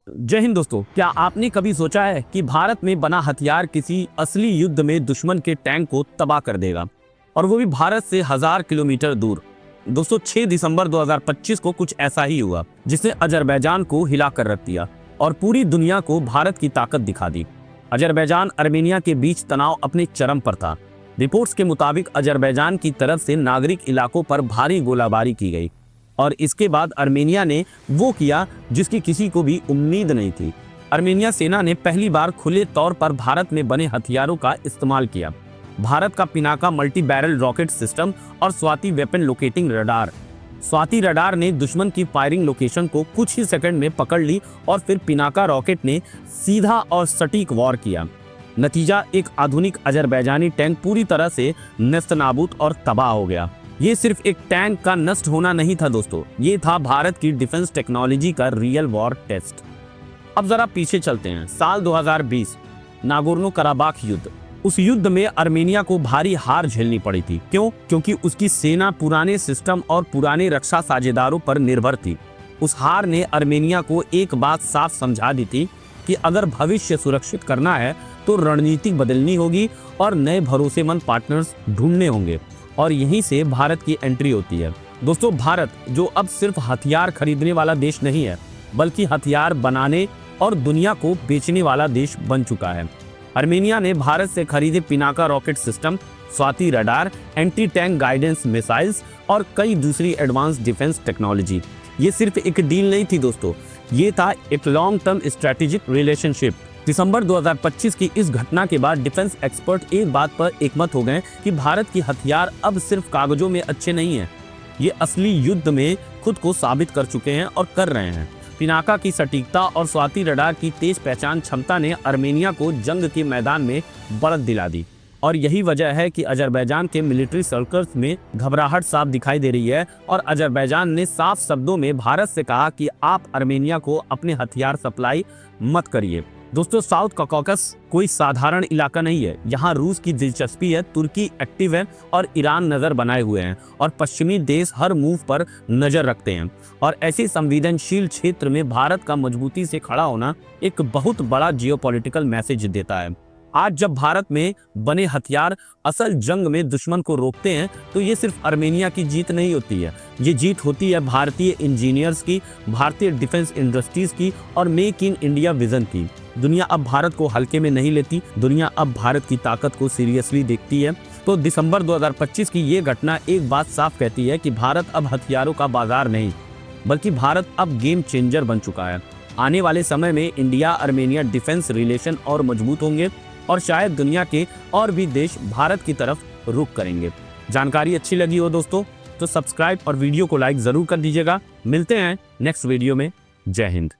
जय हिंद दोस्तों, क्या आपने कभी सोचा है कि भारत में बना हथियार किसी असली युद्ध में दुश्मन के टैंक को तबाह कर देगा, और वो भी भारत से 1000 किलोमीटर दूर। दोस्तों 6 दिसंबर 2025 को कुछ ऐसा ही हुआ, जिसने अजरबैजान को हिला कर रख दिया और पूरी दुनिया को भारत की ताकत दिखा दी। अजरबैजान अर्मेनिया के बीच तनाव अपने चरम पर था। रिपोर्ट्स के मुताबिक अजरबैजान की तरफ से नागरिक इलाकों पर भारी गोलाबारी की गई, और इसके बाद अर्मेनिया ने वो किया जिसकी किसी को भी उम्मीद नहीं थी। अर्मेनिया सेना ने पहली बार खुले तौर पर भारत में बने हथियारों का इस्तेमाल किया। भारत का Pinaka multi barrel rocket system और Swati weapon locating radar. Swati radar ने दुश्मन की फायरिंग लोकेशन को कुछ ही सेकंड में पकड़ ली, और फिर पिनाका रॉकेट ने सीधा और सटीक वार किया। नतीजा, एक आधुनिक अजरबैजानी टैंक पूरी तरह से नेस्तनाबूद और तबाह हो गया। ये सिर्फ एक टैंक का नष्ट होना नहीं था दोस्तों, ये था भारत की डिफेंस टेक्नोलॉजी का रियल वॉर टेस्ट। अब जरा पीछे चलते हैं, साल 2020, नागोर्नो कराबाख युद्ध। उस युद्ध में अर्मेनिया को भारी हार झेलनी पड़ी थी। क्यों? क्योंकि उसकी सेना पुराने सिस्टम और पुराने रक्षा साझेदारों पर निर्भर थी। उस हार ने अर्मेनिया को एक बात साफ समझा दी थी कि अगर भविष्य सुरक्षित करना है तो रणनीति बदलनी होगी और नए भरोसेमंद पार्टनर्स ढूंढने होंगे, और यहीं से भारत की एंट्री होती है। दोस्तों, भारत जो अब सिर्फ हथियार खरीदने वाला देश नहीं है, बल्कि हथियार बनाने और दुनिया को बेचने वाला देश बन चुका है। अर्मेनिया ने भारत से खरीदे Pinaka rocket system, Swati radar, anti tank guidance missiles और कई दूसरी एडवांस डिफेंस टेक्नोलॉजी। ये सिर्फ एक डील नहीं थी दोस्तों, ये था एक लॉन्ग टर्म स्ट्रेटेजिक रिलेशनशिप। दिसंबर 2025 की इस घटना के बाद डिफेंस एक्सपर्ट एक बात पर एकमत हो गए कि भारत की हथियार अब सिर्फ कागजों में अच्छे नहीं हैं, ये असली युद्ध में खुद को साबित कर चुके हैं और कर रहे हैं। पिनाका की सटीकता और स्वाति रडार की तेज पहचान क्षमता ने अर्मेनिया को जंग के मैदान में बढ़त दिला दी, और यही वजह है कि अजरबैजान के मिलिट्री सर्कल्स में घबराहट साफ दिखाई दे रही है, और अजरबैजान ने साफ शब्दों में भारत से कहा कि आप अर्मेनिया को अपने हथियार सप्लाई मत करिए। दोस्तों, साउथ कॉकस कोई साधारण इलाका नहीं है। यहाँ रूस की दिलचस्पी है, तुर्की एक्टिव है और ईरान नजर बनाए हुए हैं, और पश्चिमी देश हर मूव पर नजर रखते हैं। और ऐसे संवेदनशील क्षेत्र में भारत का मजबूती से खड़ा होना एक बहुत बड़ा जियोपॉलिटिकल मैसेज देता है। आज जब भारत में बने हथियार असल जंग में दुश्मन को रोकते हैं, तो ये सिर्फ अर्मेनिया की जीत नहीं होती है, ये जीत होती है भारतीय इंजीनियर्स की, भारतीय डिफेंस इंडस्ट्रीज की और मेक इन इंडिया विजन की। दुनिया अब भारत को हल्के में नहीं लेती, दुनिया अब भारत की ताकत को सीरियसली देखती है। तो दिसंबर 2025 की ये घटना एक बात साफ कहती है कि भारत अब हथियारों का बाजार नहीं, बल्कि भारत अब गेम चेंजर बन चुका है। आने वाले समय में इंडिया अर्मेनिया डिफेंस रिलेशन और मजबूत होंगे, और शायद दुनिया के और भी देश भारत की तरफ रुख करेंगे। जानकारी अच्छी लगी हो दोस्तों तो सब्सक्राइब और वीडियो को लाइक जरूर कर दीजिएगा। मिलते हैं नेक्स्ट वीडियो में। जय हिंद।